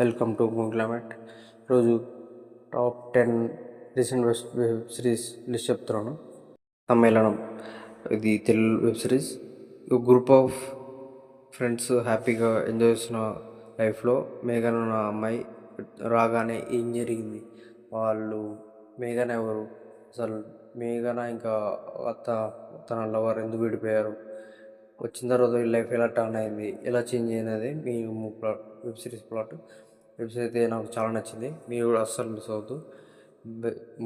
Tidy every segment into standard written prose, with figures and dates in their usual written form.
Welcome to movie రోజు top 10 recent web series list చెప్తున్నాను. సమ్మేళనం ఇది తెలుగు వెబ్ సిరీస్. ఒక గ్రూప్ ఆఫ్ ఫ్రెండ్స్ హ్యాపీగా ఎంజాయ్ చేస్తున్న లైఫ్లో మేఘన్ అన్న అమ్మాయి రాగానే ఏం జరిగింది, వాళ్ళు మేఘన ఎవరు, అసలు మేఘన ఇంకా అత్త తన లవర్ ఎందుకు విడిపోయారు, వచ్చిన తర్వాత ఈ లైఫ్ ఎలా టర్న్ అయింది, ఎలా చేంజ్ అయినది మీ plot web series plot. Web series అయితే నాకు చాలా నచ్చింది, మీరు కూడా అస్సలు మిస్ అవ్వద్దు.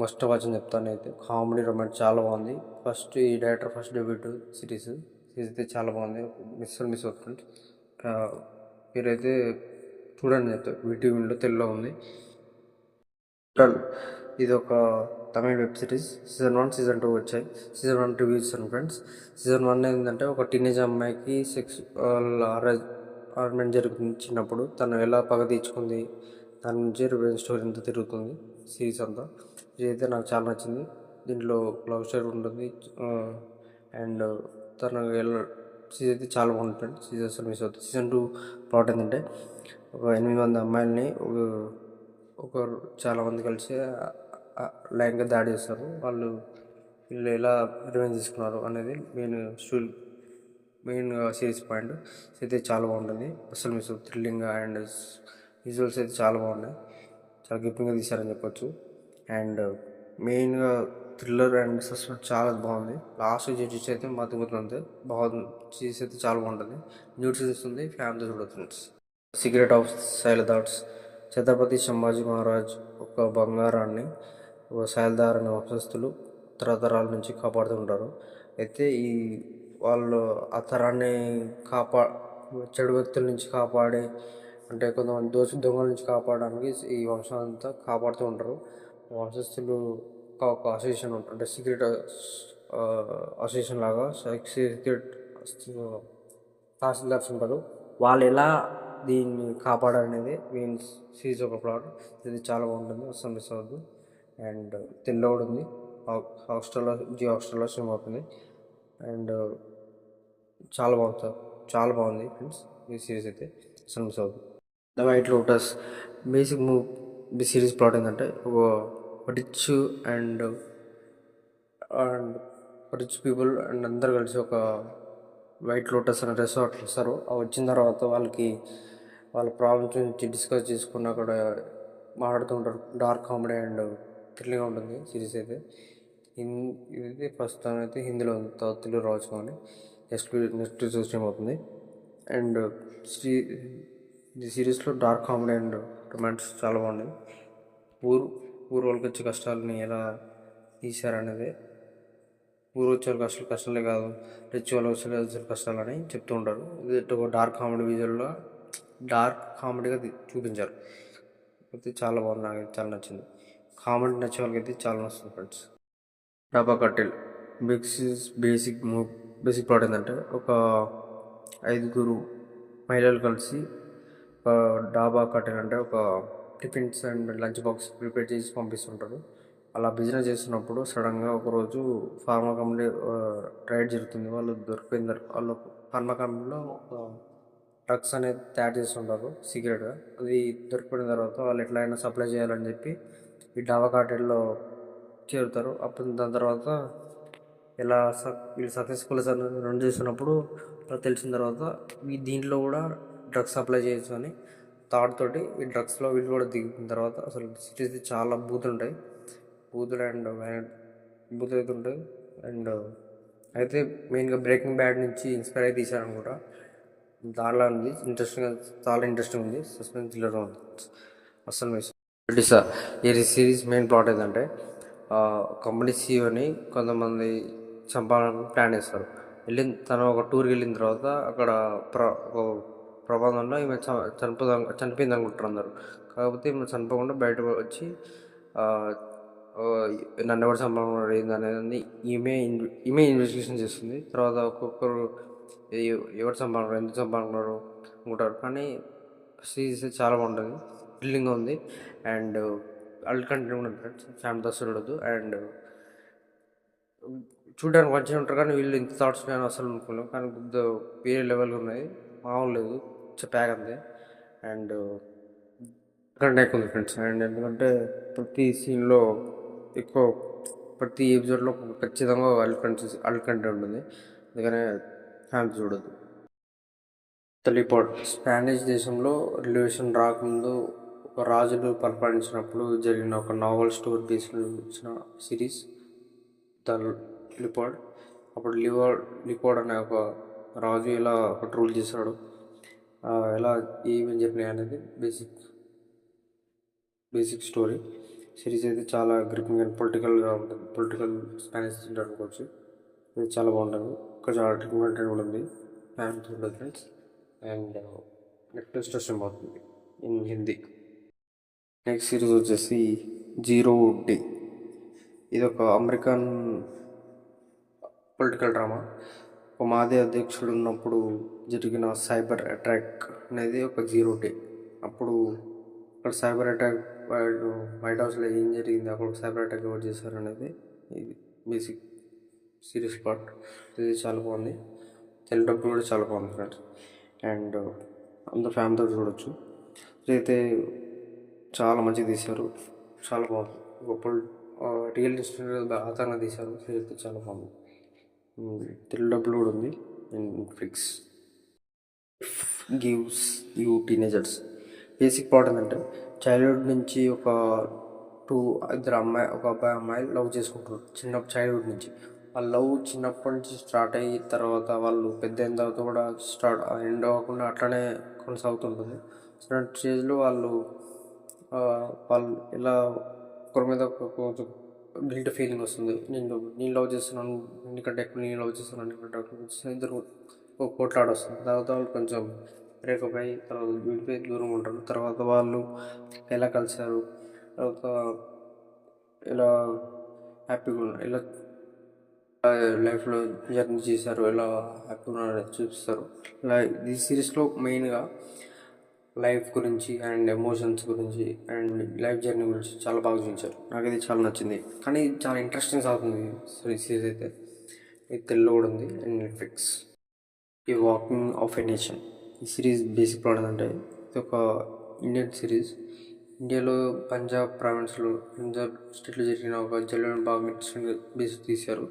మస్ట్ వాచ్ అని చెప్తాను. అయితే కామెడీ రొమాన్స్ చాలా బాగుంది. ఫస్ట్ ఈ డైరెక్టర్ ఫస్ట్ డెబ్యూట్ సిరీస్ అయితే చాలా బాగుంది, మిస్ అవుతుంది. మీరైతే చూడండి, చెప్తారు వీటీవీలో తెలుగులో ఉంది. ఇది ఒక తమిళ వెబ్ సిరీస్. సీజన్ 1 సీజన్ 2 వచ్చాయి. సీజన్ 1 రివ్యూ ఇస్తాను ఫ్రెండ్స్. సీజన్ 1 ఏంటంటే ఒక టీనేజ్ అమ్మాయికి ఆర్గ్యుమెంట్ జరుగుతుంది చిన్నప్పుడు, తను ఎలా పగ తీర్చుకుంది దాని నుంచి రివెంజ్ స్టోరీ అంతా తిరుగుతుంది సిరీస్ అంతా. ఇదైతే నాకు చాలా నచ్చింది. దీంట్లో లవ్ స్టోరీ ఉంటుంది అండ్ తను సీజన్ అయితే చాలా బాగుంటుంది. సీజన్ మిస్ అవుతుంది. సీజన్ 2 ప్లాట్ ఏంటంటే ఒక 8 మంది అమ్మాయిలని ఒకరు చాలామంది కలిసి లైన్గా దాడి చేస్తారు. వీళ్ళు ఎలా రివెంజ్ తీసుకున్నారు అనేది మెయిన్ సిరీస్ పాయింట్. అయితే చాలా బాగుంటుంది, అసలు మిస్ థ్రిల్లింగ్ అండ్ విజువల్స్ అయితే చాలా బాగున్నాయి, చాలా గ్రిప్పింగ్గా తీశారని చెప్పొచ్చు. అండ్ మెయిన్గా థ్రిల్లర్ అండ్ సస్పెన్స్ చాలా బాగుంది. లాస్ట్ జడ్జెస్ అయితే మతిపోతుంది, బాగుంది. సిరీస్ అయితే చాలా బాగుంటుంది. న్యూ సిరీస్ ఉంది, ఫ్యామిలీ చూడొచ్చు. Secret of silent thoughts. Chhatrapati Sambhaji Maharaj ఒక బంగారాన్ని ఒక సైల్దార్ అనే వంశస్థులు తరతరాల నుంచి కాపాడుతుంటారు. అయితే వాళ్ళు ఆ తరాన్ని చెడు వ్యక్తుల నుంచి కాపాడే, అంటే కొంతమంది దొంగల నుంచి కాపాడడానికి ఈ వంశం అంతా కాపాడుతూ ఉంటారు. వంశస్థులు ఒక అసోసియేషన్ ఉంటుంది, అంటే సీక్రెట్ అసోసియేషన్ లాగా సీక్రెట్ తహసీల్దార్స్ ఉంటారు. వాళ్ళు ఎలా దీన్ని కాపాడాలనేది మెయిన్ సిరీస్ ఒక ప్లాట్. ఇది చాలా బాగుంటుంది, అస్సలు మిస్ అవ్వద్దు. అండ్ తెలుగులో కూడా ఉంది, హాస్టల్లో స్ట్రీమ్ అవుతుంది. అండ్ చాలా బాగుంది ఫ్రెండ్స్ ఈ సిరీస్ అయితే, అస్సలు మిస్ అవ్వద్దు. The white lotus basic series plot ఏంటంటే ఒక rich and rich people and అందరు కలిసి ఒక వైట్ లోటస్ అనే రిసార్ట్ ఇస్తారు. వచ్చిన తర్వాత వాళ్ళ ప్రాబ్లమ్స్ నుంచి డిస్కస్ చేసుకుని అక్కడ మాట్లాడుతుంటారు. డార్క్ కామెడీ అండ్ థ్రిల్లింగ్గా ఉంటుంది సిరీస్ అయితే. ఇది ప్రస్తుతం అయితే హిందీలో ఉంది, తెలుగు రావచ్చు కానీ నెక్స్ట్ స్ట్రీమ్ అవుతుంది. అండ్ ఈ సిరీస్లో డార్క్ కామెడీ అండ్ రొమాన్స్ చాలా బాగుంది. పూర్వలకు వచ్చే కష్టాలని ఎలా తీశారనేది, వచ్చే కష్టాలే కాదు, రిచ్ వాళ్ళు వచ్చే కష్టాలని చెప్తూ ఉంటారు. ఇది ఒక డార్క్ కామెడీగా చూపించారు. అయితే చాలా బాగుంది, నాకు చాలా నచ్చింది. కామెడీ నచ్చే వాళ్ళకి అయితే చాలా నచ్చుతుంది ఫ్రెండ్స్. డాబా కట్టెల్ బేసిక్ ప్లాట్ ఏంటంటే ఒక 5 మహిళలు కలిసి ఒక డాబా కట్టెల్ అంటే ఒక tiffins and lunch box prepare చేసి పంపిస్తుంటారు. అలా బిజినెస్ చేస్తున్నప్పుడు సడన్గా ఒకరోజు ఫార్మా కంపెనీ రైడ్ జరుగుతుంది. వాళ్ళు ఫార్మా కంపెనీలో డ్రగ్స్ అనేది తయారు చేస్తుంటారు సీక్రెట్గా. అది దొరికిపోయిన తర్వాత వాళ్ళు ఎట్లయినా సప్లై చేయాలని చెప్పి ఈ డాబా కార్టెల్లో చేరుతారు. అప్పుడు దాని తర్వాత ఎలా వీళ్ళు సక్సెస్ఫుల్ రన్ చేస్తున్నప్పుడు తెలిసిన తర్వాత దీంట్లో కూడా డ్రగ్స్ సప్లై చేయొచ్చు అని థాట్ తోటి ఈ డ్రగ్స్లో వీళ్ళు కూడా దిగిన తర్వాత అసలు సిటీస్ చాలా బూతులు అయితే ఉంటాయి. అండ్ అయితే మెయిన్గా బ్రేకింగ్ బ్యాడ్ నుంచి ఇన్స్పైర్ అయి తీశారనుకుంటా. దానిలో ఉంది చాలా ఇంట్రెస్టింగ్ ఉంది, సస్పెన్స్ థ్రిల్లర్ ఉంది, అసలు మిస్. ఈ సిరీస్ మెయిన్ ప్లాట్ ఏంటంటే కంపెనీ సీఈఓని కొంతమంది చంపాలని ప్లాన్ చేస్తారు. తను ఒక టూర్కి వెళ్ళిన తర్వాత అక్కడ ప్రమాదంలో ఈమె చనిపోయింది అనుకుంటారు అందరు. కాకపోతే ఈమె చనిపోకుండా బయట వచ్చి నన్ను ఎవరు చంపాలన్నారు ఏందనేది ఈమె ఇన్వెస్టిగేషన్ చేస్తుంది. తర్వాత ఒక్కొక్కరు ఎవరు చంపాలన్నారు, ఎందుకు చంపాలన్నారు అనుకుంటారు. కానీ సిరీస్ చాలా బాగుంటుంది, థ్రిల్లింగ్గా ఉంది. అండ్ అల్ట్ కంటెంట్ కూడా ఉంటుంది, ఫ్యామిలీ చూడొద్దు. అండ్ చూడడానికి మంచిగా ఉంటారు, కానీ వీళ్ళు ఇంత థాట్స్ నేను అసలు అనుకోలేము. కానీ వేరే లెవెల్గా ఉన్నాయి, మామూలు లేదు, ప్యాక్ అంతే. అండ్ కంటే ఎక్కువ ఉంది ఫ్రెండ్స్. అండ్ ఎందుకంటే ప్రతి సీన్లో ఎక్కువ ప్రతి ఎపిసోడ్లో ఖచ్చితంగా అల్ట్ కంటెంట్ ఉంటుంది. అందుకనే ఫ్యాన్స్ చూడదు. తొలిపాడు స్పానిష్ దేశంలో రివల్యూషన్ రాకముందు ఒక రాజులు పరిపాలించినప్పుడు జరిగిన ఒక నావల్ స్టోరీ బేస్డ్ ఇచ్చిన సిరీస్ ద లిపాడ్. అప్పుడు లిపాడ్ అనే ఒక రాజు ఎలా ఒక రూల్ చేశాడు, ఎలా ఏమేమి జరిగినాయి అనేది బేసిక్ స్టోరీ. సిరీస్ అయితే చాలా గ్రిప్పింగ్ అండ్ పొలిటికల్గా ఉంటుంది. పొలిటికల్ స్పానిష్ అనుకోవచ్చు. ఇది చాలా బాగుంటుంది. ఒక చాలా కంటెంట్ కూడా ఉంది. ఫ్యాన్స్ ఉంటుంది ఫ్రెండ్స్. అండ్ నెట్ఫ్లిక్స్లో స్ట్రీమ్ అవుతుంది ఇన్ హిందీ. నెక్స్ట్ సిరీస్ వచ్చేసి 0 Day. ఇది ఒక అమెరికన్ పొలిటికల్ డ్రామా. ఒక మాజీ అధ్యక్షుడు ఉన్నప్పుడు జరిగిన సైబర్ అటాక్ అనేది ఒక 0 Day. అప్పుడు అక్కడ సైబర్ అటాక్ వైట్ హౌస్లో ఏం జరిగింది, అక్కడ సైబర్ అటాక్ ఎవరు చేశారు అనేది ఇది బేసిక్ సిరీస్ పార్ట్. ఇది చాలా బాగుంది. తెలుగు డబ్బు కూడా చాలా బాగుంది ఫ్రెండ్స్. అండ్ అందరు ఫ్యామిలీతో చూడొచ్చు. ఇదైతే చాలా మంచిగా తీశారు, చాలా బాగుంది. గొప్ప రియల్ ఆధారంగా తీశారు. ఇదైతే చాలా బాగుంది. తెలుగు డబ్బులు కూడా ఉంది Netflix. Gives you teenagers. Basic plot ఏంటంటే చైల్డ్హుడ్ నుంచి ఒక ఒక అబ్బాయి అమ్మాయి లవ్ చేసుకుంటారు చైల్డ్హుడ్ నుంచి. ఆ లవ్ చిన్నప్పటి నుంచి స్టార్ట్ అయ్యి తర్వాత వాళ్ళు పెద్ద అయిన తర్వాత కూడా ఎండ్ అవ్వకుండా అట్లనే కొనసాగుతుంటుంది. స్టూడెంట్ స్టేజ్లో వాళ్ళు ఎలా ఒకరి మీద కొంచెం గిల్ట్ ఫీలింగ్ వస్తుంది. నేను లవ్ చేస్తున్నాను, ఎందుకంటే ఎక్కువ నేను లవ్ చేస్తున్నాను ఎందుకంటే ఇద్దరు పోట్లాడ వస్తుంది. తర్వాత వాళ్ళు కొంచెం బ్రేకప్ అయ్యి తర్వాత విడిపోయి దూరం ఉంటారు. తర్వాత వాళ్ళు ఎలా కలిసారు, తర్వాత ఎలా హ్యాపీగా ఎలా లైఫ్లో జర్నీ చేశారు, ఎలా హ్యాపీగా చూపిస్తారు. ఈ సిరీస్లో మెయిన్గా లైఫ్ గురించి అండ్ ఎమోషన్స్ గురించి అండ్ లైఫ్ జర్నీ గురించి చాలా బాగా చూపించారు. నాకు ఇది చాలా నచ్చింది. కానీ చాలా ఇంట్రెస్టింగ్ అవుతుంది సిరీస్ అయితే. ఇది తెలుగులో కూడా ఉంది అండ్ నెట్ఫ్లిక్స్. ఈ వాకింగ్ ఆఫ్ ఎ నేషన్. ఈ సిరీస్ బేసిక్ ప్లాట్ ఏంటంటే ఇది ఒక ఇండియన్ సిరీస్. ఇండియాలో పంజాబ్ స్టేట్లో జరిగిన ఒక జలియన్ బాగ్ ఇన్సిడెంట్ బేస్ తీశారు.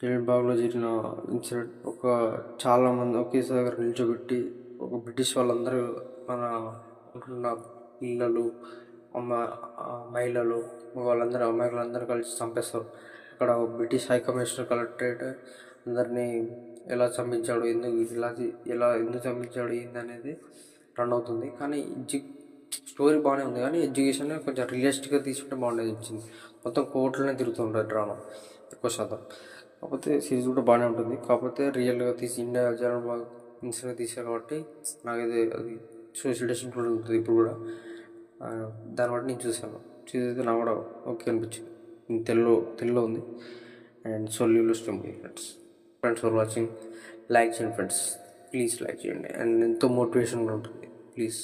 జలియన్ బాగ్లో జరిగిన ఇన్సిడెంట్ చాలామంది ఒకేసారి దగ్గర నిల్చోబెట్టి ఒక బ్రిటిష్ వాళ్ళందరూ మన ఉంటున్న పిల్లలు మహిళలు వాళ్ళందరూ అమ్మాయిలందరూ కలిసి చంపేస్తారు. అక్కడ బ్రిటిష్ హై కమిషనర్ కలెక్టరేట్ అందరినీ ఎలా చంపించాడు, ఎందుకు చంపించాడు ఏంది అనేది రన్ అవుతుంది. కానీ స్టోరీ బాగానే ఉంది, కానీ ఎడ్యుకేషన్ కొంచెం రియలిస్టిక్గా తీసుకుంటే బాగుండేది అనిపించింది. మొత్తం కోర్టులోనే తిరుగుతుంటుంది డ్రామా ఎక్కువ శాతం. కాకపోతే సిరీస్ కూడా బాగానే ఉంటుంది. కాకపోతే రియల్గా ఇండియా జనరల్ బాగా ఇన్సిడెంట్ తీశారు కాబట్టి నాకు అది సోషల్ డిస్టెన్స్ కూడా ఉంటుంది ఇప్పుడు కూడా. దాన్ని బట్టి నేను చూసాను. చూసి నాకు కూడా ఓకే అనిపించింది. తెలుగులో ఉంది అండ్ సొల్యూలో stream friends. For watching. Like చేయండి ఫ్రెండ్స్, ప్లీజ్ లైక్ చేయండి. అండ్ ఎంతో మోటివేషన్ కూడా ఉంటుంది. ప్లీజ్.